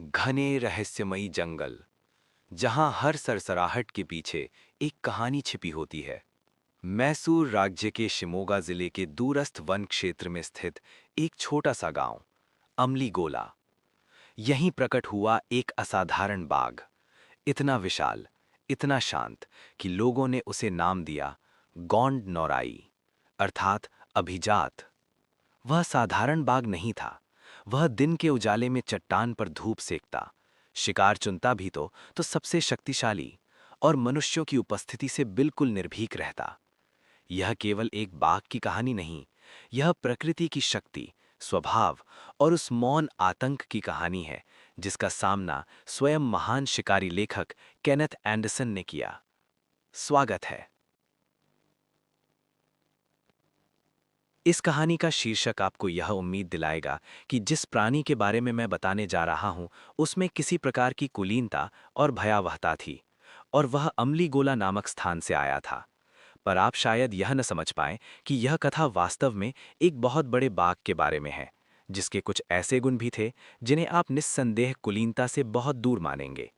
घने रहस्यमयी जंगल जहां हर सरसराहट के पीछे एक कहानी छिपी होती है। मैसूर राज्य के शिमोगा जिले के दूरस्थ वन क्षेत्र में स्थित एक छोटा सा गांव अमलीगोला। यहीं प्रकट हुआ एक असाधारण बाघ, इतना विशाल, इतना शांत कि लोगों ने उसे नाम दिया गौंड नौराई, अर्थात अभिजात। वह साधारण बाघ नहीं था। वह दिन के उजाले में चट्टान पर धूप सेकता, शिकार चुनता भी तो सबसे शक्तिशाली और मनुष्यों की उपस्थिति से बिल्कुल निर्भीक रहता। यह केवल एक बाघ की कहानी नहीं, यह प्रकृति की शक्ति, स्वभाव और उस मौन आतंक की कहानी है जिसका सामना स्वयं महान शिकारी लेखक केनेथ एंडरसन ने किया। स्वागत है। इस कहानी का शीर्षक आपको यह उम्मीद दिलाएगा कि जिस प्राणी के बारे में मैं बताने जा रहा हूं, उसमें किसी प्रकार की कुलीनता और भयावहता थी, और वह अमलीगोला नामक स्थान से आया था। पर आप शायद यह न समझ पाएं कि यह कथा वास्तव में एक बहुत बड़े बाघ के बारे में है, जिसके कुछ ऐसे गुण भी थे जिन्हें आप निस्संदेह कुलीनता से बहुत दूर मानेंगे।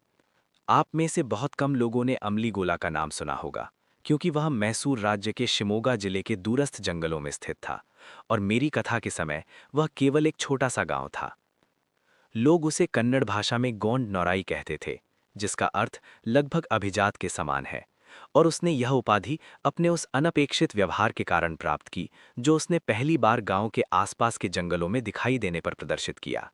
आप में से बहुत कम लोगों ने अमलीगोला का नाम सुना होगा, क्योंकि वह मैसूर राज्य के शिमोगा जिले के दूरस्थ जंगलों में स्थित था, और मेरी कथा के समय वह केवल एक छोटा सा गांव था। लोग उसे कन्नड़ भाषा में गोंड नौराई कहते थे, जिसका अर्थ लगभग अभिजात के समान है, और उसने यह उपाधि अपने उस अनपेक्षित व्यवहार के कारण प्राप्त की जो उसने पहली बार गांव के आसपास के जंगलों में दिखाई देने पर प्रदर्शित किया।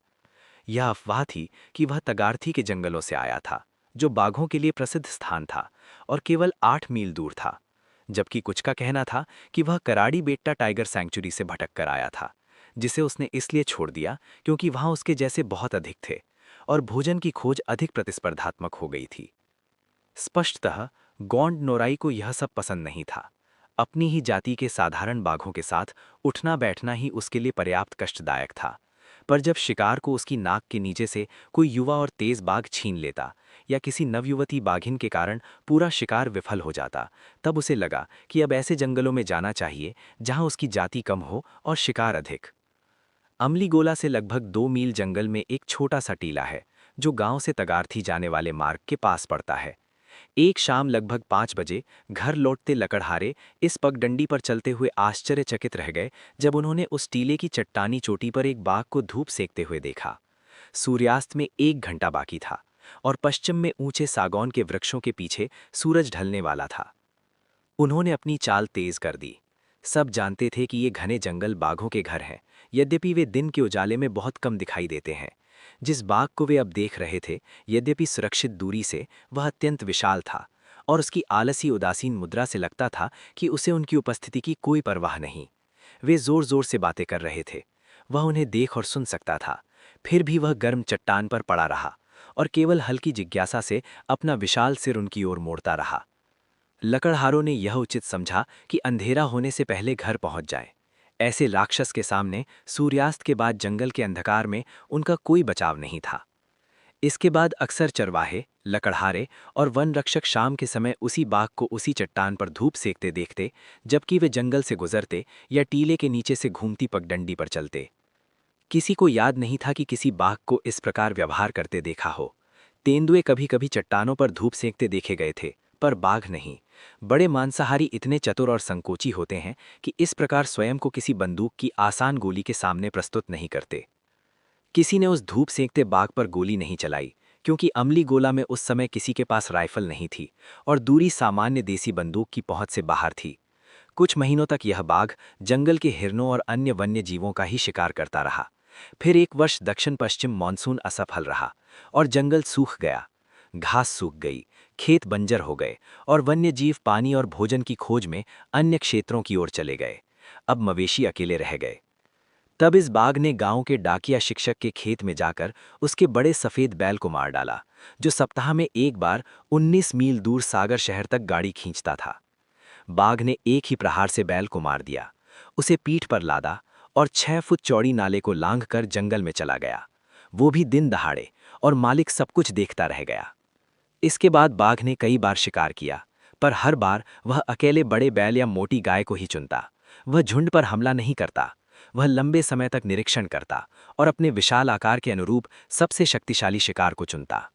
यह अफवाह थी कि वह तगारथी के जंगलों से आया था, जो बाघों के लिए प्रसिद्ध स्थान था और केवल 8 मील दूर था, जबकि कुछ का कहना था कि वह कराड़ी बेट्टा टाइगर सैंक्चुरी से भटक कर आया था, जिसे उसने इसलिए छोड़ दिया क्योंकि वहां उसके जैसे बहुत अधिक थे और भोजन की खोज अधिक प्रतिस्पर्धात्मक हो गई थी। स्पष्टतः गौंड नोराई को यह सब पसंद नहीं था। अपनी ही जाति के साधारण बाघों के साथ उठना बैठना ही उसके लिए पर्याप्त कष्टदायक था। पर जब शिकार को उसकी नाक के नीचे से कोई युवा और तेज बाघ छीन लेता, या किसी नवयुवती बाघिन के कारण पूरा शिकार विफल हो जाता, तब उसे लगा कि अब ऐसे जंगलों में जाना चाहिए जहां उसकी जाति कम हो और शिकार अधिक। अमलीगोला से लगभग 2 मील जंगल में एक छोटा सा टीला है, जो गांव से तगारथी जाने वाले मार्ग के पास पड़ता है। एक शाम लगभग 5 बजे घर लौटते लकड़हारे इस पगडंडी पर चलते हुए आश्चर्यचकित रह गए जब उन्होंने उस टीले की चट्टानी चोटी पर एक बाघ को धूप सेकते हुए देखा। सूर्यास्त में 1 घंटा बाकी था, और पश्चिम में ऊंचे सागौन के वृक्षों के पीछे सूरज ढलने वाला था। उन्होंने अपनी चाल तेज कर दी। सब जानते थे कि ये घने जंगल बाघों के घर हैं, यद्यपि वे दिन के उजाले में बहुत कम दिखाई देते हैं। जिस बाघ को वे अब देख रहे थे, यद्यपि सुरक्षित दूरी से, वह अत्यंत विशाल था, और उसकी आलसी उदासीन मुद्रा से लगता था कि उसे उनकी उपस्थिति की कोई परवाह नहीं। वे जोर जोर से बातें कर रहे थे। वह उन्हें देख और सुन सकता था, फिर भी वह गर्म चट्टान पर पड़ा रहा और केवल हल्की जिज्ञासा से अपना विशाल सिर उनकी ओर मोड़ता रहा। लकड़हारों ने यह उचित समझा कि अंधेरा होने से पहले घर पहुंच जाए। ऐसे राक्षस के सामने सूर्यास्त के बाद जंगल के अंधकार में उनका कोई बचाव नहीं था। इसके बाद अक्सर चरवाहे, लकड़हारे और वन रक्षक शाम के समय उसी बाघ को उसी चट्टान पर धूप सेकते देखते, जबकि वे जंगल से गुजरते या टीले के नीचे से घूमती पगडंडी पर चलते। किसी को याद नहीं था कि किसी बाघ को इस प्रकार व्यवहार करते देखा हो। तेंदुए कभी कभी चट्टानों पर धूप सेकते देखे गए थे, पर बाघ नहीं। बड़े मांसाहारी इतने चतुर और संकोची होते हैं कि इस प्रकार स्वयं को किसी बंदूक की आसान गोली के सामने प्रस्तुत नहीं करते। किसी ने उस धूप सेकते बाघ पर गोली नहीं चलाई, क्योंकि अमली गोला में उस समय किसी के पास राइफल नहीं थी और दूरी सामान्य देसी बंदूक की पहुंच से बाहर थी। कुछ महीनों तक यह बाघ जंगल के हिरणों और अन्य वन्य जीवों का ही शिकार करता रहा। फिर एक वर्ष दक्षिण पश्चिम मानसून असफल रहा और जंगल सूख गया। घास सूख गई, खेत बंजर हो गए, और वन्य जीव पानी और भोजन की खोज में अन्य क्षेत्रों की ओर चले गए। अब मवेशी अकेले रह गए। तब इस बाघ ने गांव के डाकिया शिक्षक के खेत में जाकर उसके बड़े सफेद बैल को मार डाला, जो सप्ताह में एक बार 19 मील दूर सागर शहर तक गाड़ी खींचता था। बाघ ने एक ही प्रहार से बैल को मार दिया, उसे पीठ पर लादा और 6 फुट चौड़ी नाले को लांघकर जंगल में चला गया, वो भी दिन दहाड़े, और मालिक सब कुछ देखता रह गया। इसके बाद बाघ ने कई बार शिकार किया, पर हर बार वह अकेले बड़े बैल या मोटी गाय को ही चुनता। वह झुंड पर हमला नहीं करता। वह लंबे समय तक निरीक्षण करता और अपने विशाल आकार के अनुरूप सबसे शक्तिशाली शिकार को चुनता।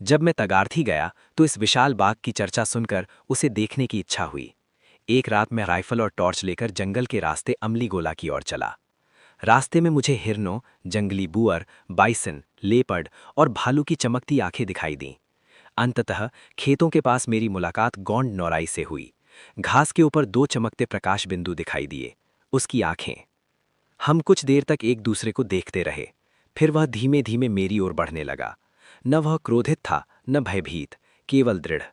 जब मैं तगारथी गया तो इस विशाल बाघ की चर्चा सुनकर उसे देखने की इच्छा हुई। एक रात मैं राइफल और टॉर्च लेकर जंगल के रास्ते अमली गोला की ओर चला। रास्ते में मुझे हिरनों, जंगली बुअर, बाइसन, लेपर्ड और भालू की चमकती आंखें दिखाई दीं। अंततः खेतों के पास मेरी मुलाकात गौंड नौराई से हुई। घास के ऊपर दो चमकते प्रकाश बिंदु दिखाई दिए, उसकी आंखें। हम कुछ देर तक एक दूसरे को देखते रहे। फिर वह धीमे धीमे मेरी ओर बढ़ने लगा। न वह क्रोधित था, न भयभीत, केवल दृढ़।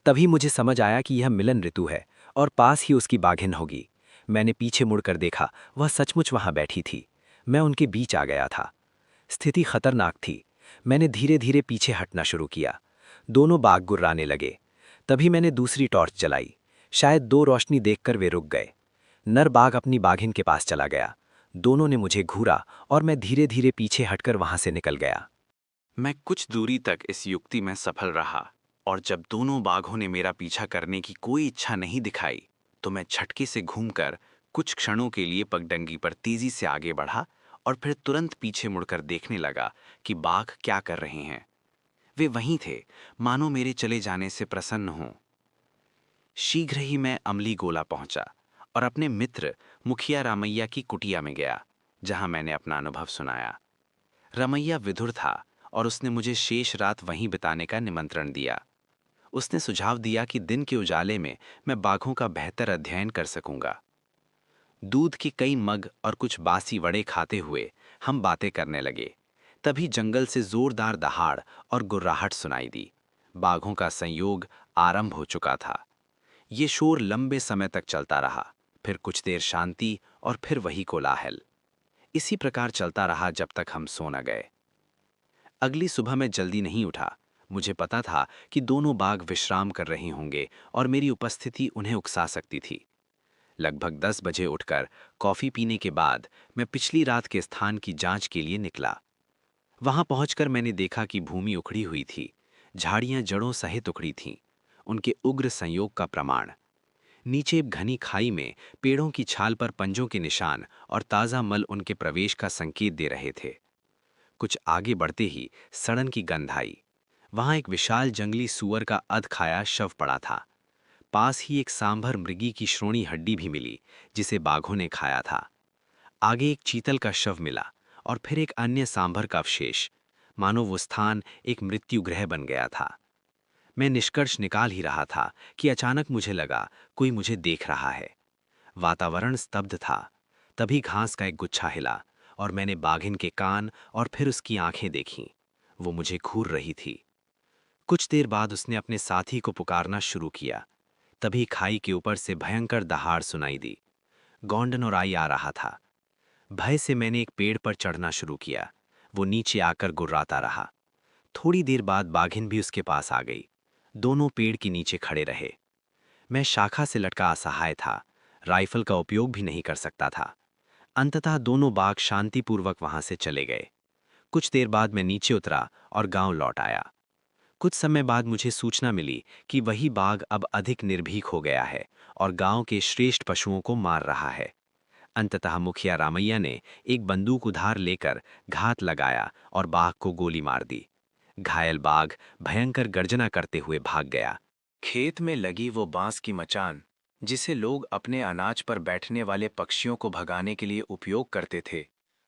तभी मुझे समझ आया कि यह मिलन ऋतु है और पास ही उसकी बाघिन होगी। मैंने पीछे मुड़कर देखा, वह सचमुच वहां बैठी थी। मैं उनके बीच आ गया था। स्थिति खतरनाक थी। मैंने धीरे धीरे पीछे हटना शुरू किया। दोनों बाघ गुर्राने लगे। तभी मैंने दूसरी टॉर्च जलाई। शायद दो रोशनी देखकर वे रुक गए। नर बाघ अपनी बाघिन के पास चला गया। दोनों ने मुझे घूरा और मैं धीरे धीरे पीछे हटकर वहां से निकल गया। मैं कुछ दूरी तक इस युक्ति में सफल रहा और जब दोनों बाघों ने मेरा पीछा करने की कोई इच्छा नहीं दिखाई, तो मैं झटके से घूमकर कुछ क्षणों के लिए पगडंडी पर तेजी से आगे बढ़ा और फिर तुरंत पीछे मुड़कर देखने लगा कि बाघ क्या कर रहे हैं। वे वहीं थे, मानो मेरे चले जाने से प्रसन्न हों। शीघ्र ही मैं अमली गोला पहुंचा और अपने मित्र मुखिया रामैया की कुटिया में गया, जहां मैंने अपना अनुभव सुनाया। रमैया विधुर था और उसने मुझे शेष रात वहीं बिताने का निमंत्रण दिया। उसने सुझाव दिया कि दिन के उजाले में मैं बाघों का बेहतर अध्ययन कर सकूंगा। दूध के कई मग और कुछ बासी वड़े खाते हुए हम बातें करने लगे। तभी जंगल से जोरदार दहाड़ और गुर्राहट सुनाई दी। बाघों का संयोग आरंभ हो चुका था। ये शोर लंबे समय तक चलता रहा, फिर कुछ देर शांति और फिर वही कोलाहल। इसी प्रकार चलता रहा जब तक हम सो न गए। अगली सुबह मैं जल्दी नहीं उठा। मुझे पता था कि दोनों बाघ विश्राम कर रहे होंगे और मेरी उपस्थिति उन्हें उकसा सकती थी। लगभग 10 बजे उठकर कॉफी पीने के बाद मैं पिछली रात के स्थान की जांच के लिए निकला। वहां पहुंचकर मैंने देखा कि भूमि उखड़ी हुई थी। झाड़ियां जड़ों सहित उखड़ी थीं, उनके उग्र संयोग का प्रमाण। नीचे एक घनी खाई में पेड़ों की छाल पर पंजों के निशान और ताज़ा मल उनके प्रवेश का संकेत दे रहे थे। कुछ आगे बढ़ते ही सड़न की गंध आई। वहां एक विशाल जंगली सूअर का अध खाया शव पड़ा था। पास ही एक सांभर मृगी की श्रोणी हड्डी भी मिली, जिसे बाघों ने खाया था। आगे एक चीतल का शव मिला और फिर एक अन्य सांभर का अवशेष। मानो वो स्थान एक मृत्यु गृह बन गया था। मैं निष्कर्ष निकाल ही रहा था कि अचानक मुझे लगा कोई मुझे देख रहा है। वातावरण स्तब्ध था। तभी घास का एक गुच्छा हिला और मैंने बाघिन के कान और फिर उसकी आंखें देखीं। वो मुझे घूर रही थी। कुछ देर बाद उसने अपने साथी को पुकारना शुरू किया। तभी खाई के ऊपर से भयंकर दहाड़ सुनाई दी। गौंडनोराई आ रहा था। भय से मैंने एक पेड़ पर चढ़ना शुरू किया। वो नीचे आकर गुर्राता रहा। थोड़ी देर बाद बाघिन भी उसके पास आ गई। दोनों पेड़ के नीचे खड़े रहे। मैं शाखा से लटका असहाय था। राइफल का उपयोग भी नहीं कर सकता था। अंततः दोनों बाघ शांतिपूर्वक वहां से चले गए। कुछ देर बाद मैं नीचे उतरा और गांव लौट आया। कुछ समय बाद मुझे सूचना मिली कि वही बाघ अब अधिक निर्भीक हो गया है और गांव के श्रेष्ठ पशुओं को मार रहा है। अंततः मुखिया रामैया ने एक बंदूक उधार लेकर घात लगाया और बाघ को गोली मार दी। घायल बाघ भयंकर गर्जना करते हुए भाग गया। खेत में लगी वो बांस की मचान, जिसे लोग अपने अनाज पर बैठने वाले पक्षियों को भगाने के लिए उपयोग करते थे,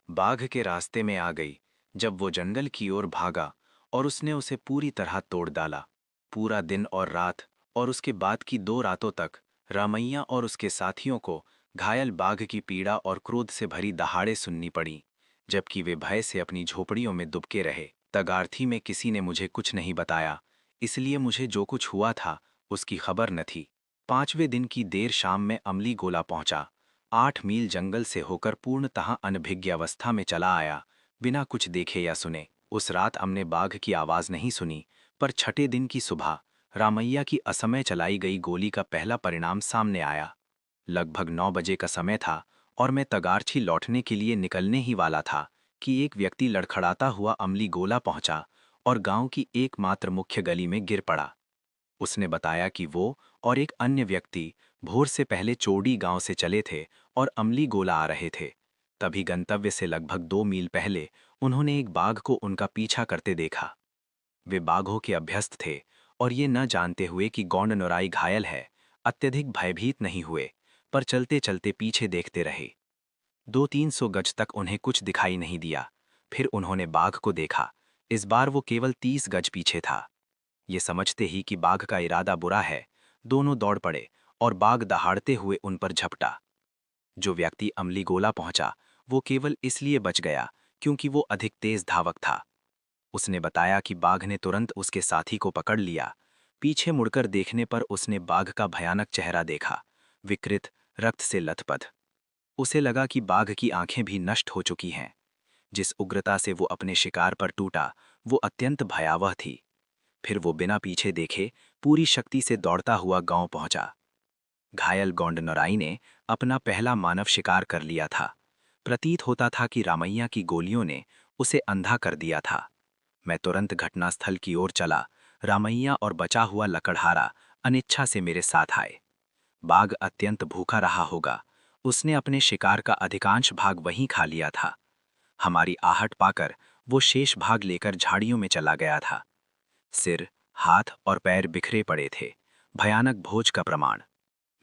बाघ के रास्ते में आ गई जब वो जंगल की ओर भागा और उसने उसे पूरी तरह तोड़ डाला। पूरा दिन और रात और उसके बाद की 2 रातों तक रामैया और उसके साथियों को घायल बाघ की पीड़ा और क्रोध से भरी दहाड़े सुननी पड़ी, जबकि वे भय से अपनी झोपड़ियों में दुबके रहे। तगारथी में किसी ने मुझे कुछ नहीं बताया, इसलिए मुझे जो कुछ हुआ था उसकी खबर न थी। 5वें दिन की देर शाम में अमली गोला पहुंचा। 8 मील जंगल से होकर पूर्णतः अनभिज्ञ अवस्था में चला आया, बिना कुछ देखे या सुने। उस रात हमने बाघ की आवाज नहीं सुनी, पर छठे दिन की सुबह रामैया की असमय चलाई गई गोली का पहला परिणाम सामने आया। लगभग 9 बजे का समय था और मैं तगारथी लौटने के लिए निकलने ही वाला था कि एक व्यक्ति लड़खड़ाता हुआ अमली गोला पहुंचा और गांव की एकमात्र मुख्य गली में गिर पड़ा। उसने बताया कि वो और एक अन्य व्यक्ति भोर से पहले चोडी गांव से चले थे और अमली गोला आ रहे थे। तभी गंतव्य से लगभग 2 मील पहले उन्होंने एक बाघ को उनका पीछा करते देखा। वे बाघों के अभ्यस्त थे और ये न जानते हुए कि गौंड नौराई घायल है, अत्यधिक भयभीत नहीं हुए, पर चलते चलते पीछे देखते रहे। 200-300 गज तक उन्हें कुछ दिखाई नहीं दिया। फिर उन्होंने बाघ को देखा। इस बार वो केवल 30 गज पीछे था। ये समझते ही कि बाघ का इरादा बुरा है, दोनों दौड़ पड़े और बाघ दहाड़ते हुए उन पर झपटा। जो व्यक्ति अमली गोला पहुंचा, वो केवल इसलिए बच गया क्योंकि वो अधिक तेज धावक था। उसने बताया कि बाघ ने तुरंत उसके साथी को पकड़ लिया। पीछे मुड़कर देखने पर उसने बाघ का भयानक चेहरा देखा, विकृत, रक्त से लथपथ। उसे लगा कि बाघ की आंखें भी नष्ट हो चुकी हैं। जिस उग्रता से वो अपने शिकार पर टूटा, वो अत्यंत भयावह थी। फिर वो बिना पीछे देखे पूरी शक्ति से दौड़ता हुआ गांव पहुंचा। घायल गौंड नौराई ने अपना पहला मानव शिकार कर लिया था। प्रतीत होता था कि रामैया की गोलियों ने उसे अंधा कर दिया था। मैं तुरंत घटनास्थल की ओर चला। रामैया और बचा हुआ लकड़हारा अनिच्छा से मेरे साथ आए। बाघ अत्यंत भूखा रहा होगा। उसने अपने शिकार का अधिकांश भाग वहीं खा लिया था। हमारी आहट पाकर वो शेष भाग लेकर झाड़ियों में चला गया था। सिर, हाथ और पैर बिखरे पड़े थे, भयानक भोज का प्रमाण।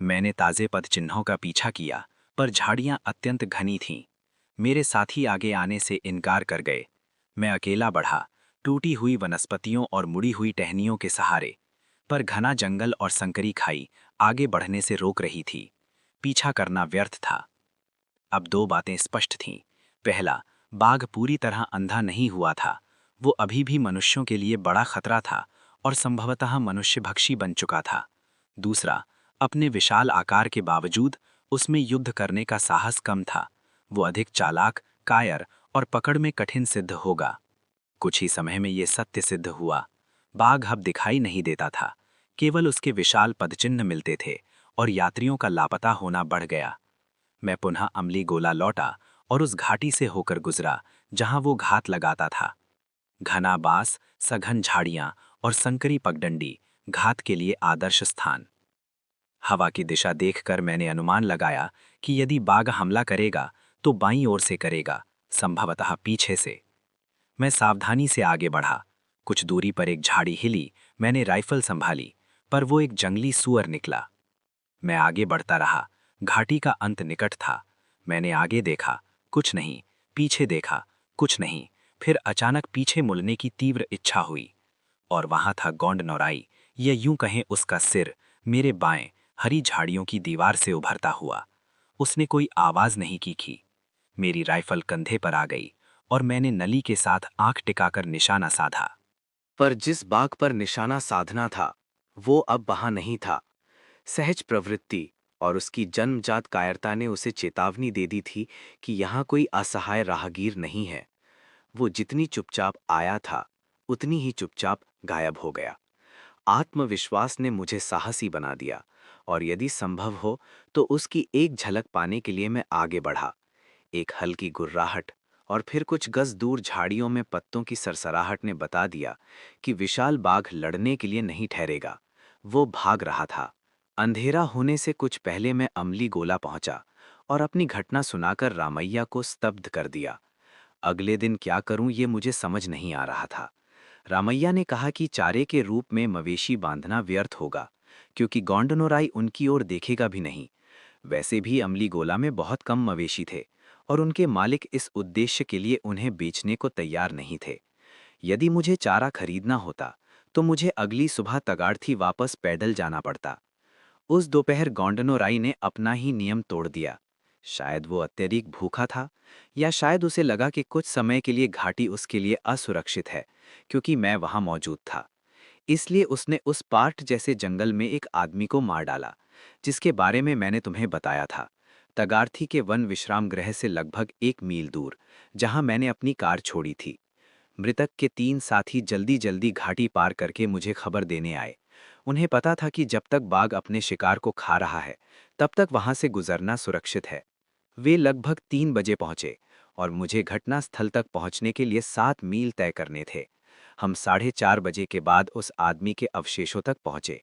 मैंने ताजे पद चिन्हों का पीछा किया, पर झाड़ियां अत्यंत घनी थीं। मेरे साथी आगे आने से इनकार कर गए। मैं अकेला बढ़ा, टूटी हुई वनस्पतियों और मुड़ी हुई टहनियों के सहारे। पर घना जंगल और संकरी खाई आगे बढ़ने से रोक रही थी। पीछा करना व्यर्थ था। अब 2 बातें स्पष्ट थीं। पहला, बाघ पूरी तरह अंधा नहीं हुआ था। वो अभी भी मनुष्यों के लिए बड़ा खतरा था और संभवतः मनुष्यभक्षी बन चुका था। दूसरा, अपने विशाल आकार के बावजूद उसमें युद्ध करने का साहस कम था। वो अधिक चालाक, कायर और पकड़ में कठिन सिद्ध होगा। कुछ ही समय में ये सत्य सिद्ध हुआ। बाघ अब दिखाई नहीं देता था। केवल उसके विशाल पदचिन्ह मिलते थे और यात्रियों का लापता होना बढ़ गया। मैं पुनः अमली गोला लौटा और उस घाटी से होकर गुजरा जहां वो घात लगाता था। घना बांस, सघन झाड़ियां और संकरी पगडंडी घात के लिए आदर्श स्थान। हवा की दिशा देखकर मैंने अनुमान लगाया कि यदि बाघ हमला करेगा तो बाईं ओर से करेगा, संभवतः पीछे से। मैं सावधानी से आगे बढ़ा। कुछ दूरी पर एक झाड़ी हिली। मैंने राइफल संभाली, पर वो एक जंगली सूअर निकला। मैं आगे बढ़ता रहा। घाटी का अंत निकट था। मैंने आगे देखा, कुछ नहीं। पीछे देखा, कुछ नहीं। फिर अचानक पीछे मुड़ने की तीव्र इच्छा हुई, और वहां था गौंड नौराई, या यूं कहें उसका सिर, मेरे बाएं हरी झाड़ियों की दीवार से उभरता हुआ। उसने कोई आवाज नहीं की। मेरी राइफल कंधे पर आ गई और मैंने नली के साथ आंख टिकाकर निशाना साधा। पर जिस बाघ पर निशाना साधना था, वो अब वहां नहीं था। सहज प्रवृत्ति और उसकी जन्मजात कायरता ने उसे चेतावनी दे दी थी कि यहाँ कोई असहाय राहगीर नहीं है। वो जितनी चुपचाप आया था, उतनी ही चुपचाप गायब हो गया। आत्मविश्वास ने मुझे साहसी बना दिया, और यदि संभव हो तो उसकी एक झलक पाने के लिए मैं आगे बढ़ा। एक हल्की गुर्राहट और फिर कुछ गज दूर झाड़ियों में पत्तों की सरसराहट ने बता दिया कि विशाल बाघ लड़ने के लिए नहीं ठहरेगा। वो भाग रहा था। अंधेरा होने से कुछ पहले मैं अमली गोला पहुंचा और अपनी घटना सुनाकर रामैया को स्तब्ध कर दिया। अगले दिन क्या करूं ये मुझे समझ नहीं आ रहा था। रामैया ने कहा कि चारे के रूप में मवेशी बांधना व्यर्थ होगा, क्योंकि गौंडनोराई उनकी ओर देखेगा भी नहीं। वैसे भी अमली गोला में बहुत कम मवेशी थे और उनके मालिक इस उद्देश्य के लिए उन्हें बेचने को तैयार नहीं थे। यदि मुझे चारा खरीदना होता तो मुझे अगली सुबह तगाड़थी वापस पैदल जाना पड़ता। उस दोपहर गौंडनोराई ने अपना ही नियम तोड़ दिया। शायद वो अत्यधिक भूखा था, या शायद उसे लगा कि कुछ समय के लिए घाटी उसके लिए असुरक्षित है, क्योंकि मैं वहां मौजूद था। इसलिए उसने उस पार्ट जैसे जंगल में एक आदमी को मार डाला, जिसके बारे में मैंने तुम्हें बताया था, तगारथी के वन विश्राम गृह से लगभग 1 मील दूर, जहां मैंने अपनी कार छोड़ी थी। मृतक के 3 साथी जल्दी जल्दी घाटी पार करके मुझे खबर देने आए। उन्हें पता था कि जब तक बाघ अपने शिकार को खा रहा है, तब तक वहां से गुजरना सुरक्षित है। वे लगभग 3 बजे पहुंचे और मुझे घटनास्थल तक पहुंचने के लिए 7 मील तय करने थे। हम 4:30 बजे के बाद उस आदमी के अवशेषों तक पहुंचे।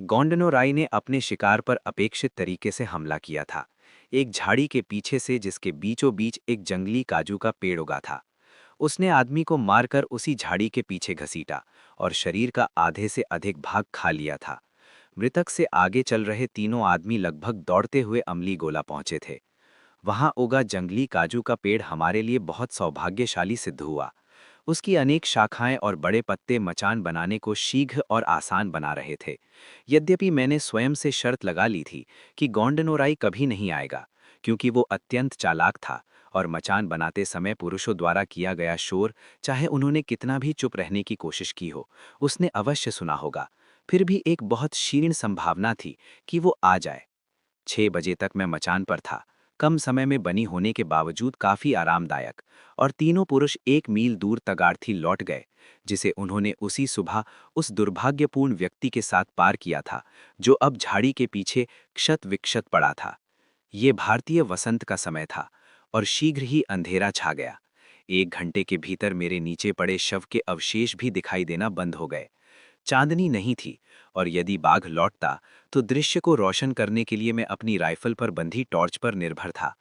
गोंडनोराई ने अपने शिकार पर अपेक्षित तरीके से हमला किया था, एक झाड़ी के पीछे से जिसके बीचों बीच एक जंगली काजू का पेड़ उगा था। उसने आदमी को मारकर उसी झाड़ी के पीछे घसीटा और शरीर का आधे से अधिक भाग खा लिया था। मृतक से आगे चल रहे तीनों आदमी लगभग दौड़ते हुए अमली गोला पहुंचे थे। वहां उगा जंगली काजू का पेड़ हमारे लिए बहुत सौभाग्यशाली सिद्ध हुआ। उसकी अनेक शाखाएं और बड़े पत्ते मचान बनाने को शीघ्र और आसान बना रहे थे। यद्यपि मैंने स्वयं से शर्त लगा ली थी कि गोंडनोराई कभी नहीं आएगा, क्योंकि वो अत्यंत चालाक था और मचान बनाते समय पुरुषों द्वारा किया गया शोर, चाहे उन्होंने कितना भी चुप रहने की कोशिश की हो, उसने अवश्य सुना होगा। फिर भी एक बहुत क्षीण संभावना थी कि वो आ जाए। 6 बजे तक मैं मचान पर था, कम समय में बनी होने के बावजूद काफी आरामदायक, और तीनों पुरुष 1 मील दूर तगारथी लौट गए, जिसे उन्होंने उसी सुबह उस दुर्भाग्यपूर्ण व्यक्ति के साथ पार किया था, जो अब झाड़ी के पीछे क्षत विक्षत पड़ा था। ये भारतीय वसंत का समय था और शीघ्र ही अंधेरा छा गया। 1 घंटे के भीतर मेरे नीचे पड़े शव के अवशेष भी दिखाई देना बंद हो गए। चांदनी नहीं थी, और यदि बाघ लौटता तो दृश्य को रोशन करने के लिए मैं अपनी राइफल पर बंधी टॉर्च पर निर्भर था।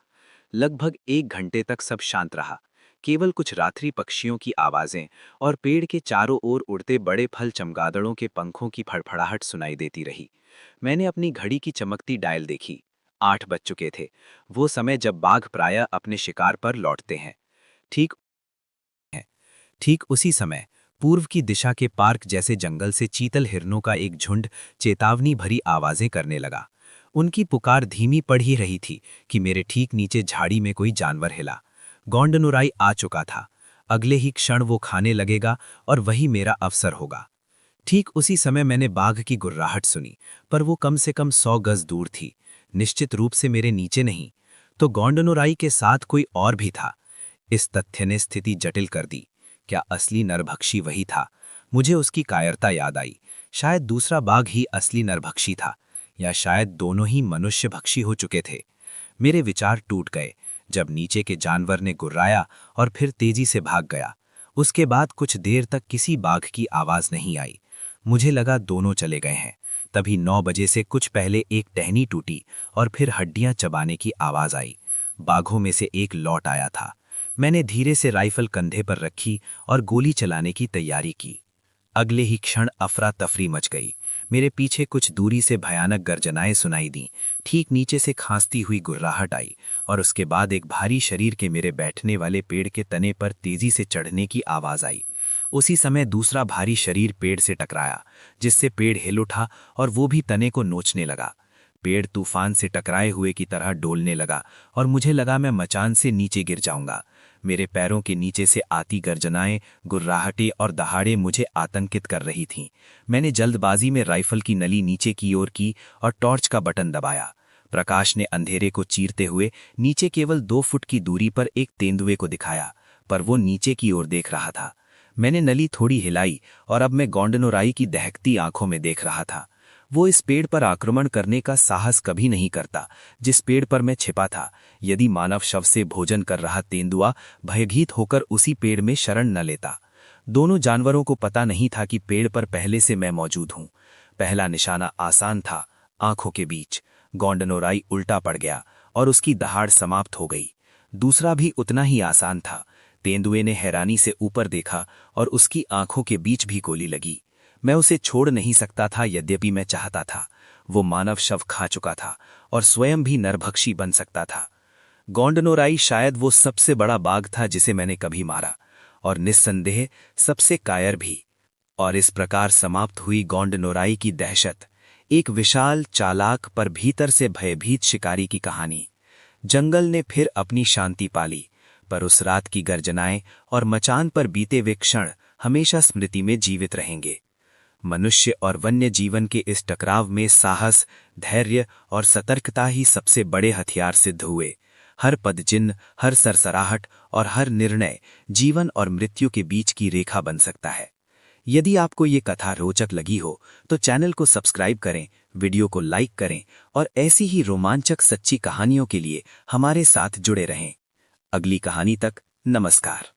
लगभग 1 घंटे तक सब शांत रहा। केवल कुछ रात्रि पक्षियों की आवाजें और पेड़ के चारों ओर उड़ते बड़े फल चमगादड़ों के पंखों की फड़फड़ाहट सुनाई देती रही। मैंने अपनी घड़ी की चमकती डायल देखी। 8 बज चुके थे, वो समय जब बाघ प्रायः अपने शिकार पर लौटते हैं। ठीक ठीक उसी समय पूर्व की दिशा के पार्क जैसे जंगल से चीतल हिरणों का एक झुंड चेतावनी भरी आवाजें करने लगा। उनकी पुकार धीमी पड़ ही रही थी कि मेरे ठीक नीचे झाड़ी में कोई जानवर हिला। गोंडनुराई आ चुका था। अगले ही क्षण वो खाने लगेगा और वही मेरा अवसर होगा। ठीक उसी समय मैंने बाघ की गुर्राहट सुनी, पर वो कम से कम 100 गज दूर थी, निश्चित रूप से मेरे नीचे नहीं। तो गोंडनुराई के साथ कोई और भी था। इस तथ्य ने स्थिति जटिल कर दी। क्या असली नरभक्षी वही था? मुझे उसकी कायरता याद आई। शायद दूसरा बाघ ही असली नरभक्षी था, या शायद दोनों ही मनुष्यभक्षी हो चुके थे। मेरे विचार टूट गए जब नीचे के जानवर ने गुर्राया और फिर तेजी से भाग गया। उसके बाद कुछ देर तक किसी बाघ की आवाज नहीं आई। मुझे लगा दोनों चले गए हैं। तभी 9 बजे से कुछ पहले एक टहनी टूटी और फिर हड्डियां चबाने की आवाज आई। बाघों में से एक लौट आया था। मैंने धीरे से राइफल कंधे पर रखी और गोली चलाने की तैयारी की। अगले ही क्षण अफरा तफरी मच गई। मेरे पीछे कुछ दूरी से भयानक गर्जनाएं सुनाई दीं। ठीक नीचे से खांसती हुई गुर्राहट आई, और उसके बाद एक भारी शरीर के मेरे बैठने वाले पेड़ के तने पर तेजी से चढ़ने की आवाज आई। उसी समय दूसरा भारी शरीर पेड़ से टकराया, जिससे पेड़ हिल उठा और वो भी तने को नोचने लगा। पेड़ तूफान से टकराए हुए की तरह डोलने लगा और मुझे लगा मैं मचान से नीचे गिर जाऊंगा। मेरे पैरों के नीचे से आती गर्जनाएं, गुर्राहटें और दहाड़े मुझे आतंकित कर रही थीं। मैंने जल्दबाजी में राइफल की नली नीचे की ओर की और टॉर्च का बटन दबाया। प्रकाश ने अंधेरे को चीरते हुए नीचे केवल 2 फुट की दूरी पर एक तेंदुए को दिखाया, पर वो नीचे की ओर देख रहा था। मैंने नली थोड़ी हिलाई और अब मैं गोंडनोराई की दहकती आंखों में देख रहा था। वो इस पेड़ पर आक्रमण करने का साहस कभी नहीं करता जिस पेड़ पर मैं छिपा था। यदि मानव शव से भोजन कर रहा तेंदुआ भयभीत होकर उसी पेड़ में शरण न लेता। दोनों जानवरों को पता नहीं था कि पेड़ पर पहले से मैं मौजूद हूं। पहला निशाना आसान था, आंखों के बीच। गोंडनोराई उल्टा पड़ गया और उसकी दहाड़ समाप्त हो गई। दूसरा भी उतना ही आसान था। तेंदुए ने हैरानी से ऊपर देखा और उसकी आंखों के बीच भी गोली लगी। मैं उसे छोड़ नहीं सकता था, यद्यपि मैं चाहता था। वो मानव शव खा चुका था और स्वयं भी नरभक्षी बन सकता था। गोंडनोराई शायद वो सबसे बड़ा बाघ था जिसे मैंने कभी मारा, और निस्संदेह सबसे कायर भी। और इस प्रकार समाप्त हुई गोंडनोराई की दहशत, एक विशाल, चालाक पर भीतर से भयभीत शिकारी की कहानी। जंगल ने फिर अपनी शांति पाली, पर उस रात की गर्जनाएं और मचान पर बीते हुए क्षण हमेशा स्मृति में जीवित रहेंगे। मनुष्य और वन्य जीवन के इस टकराव में साहस, धैर्य और सतर्कता ही सबसे बड़े हथियार सिद्ध हुए। हर पदचिन्ह, हर सरसराहट और हर निर्णय जीवन और मृत्यु के बीच की रेखा बन सकता है। यदि आपको ये कथा रोचक लगी हो तो चैनल को सब्सक्राइब करें, वीडियो को लाइक करें और ऐसी ही रोमांचक सच्ची कहानियों के लिए हमारे साथ जुड़े रहें। अगली कहानी तक नमस्कार।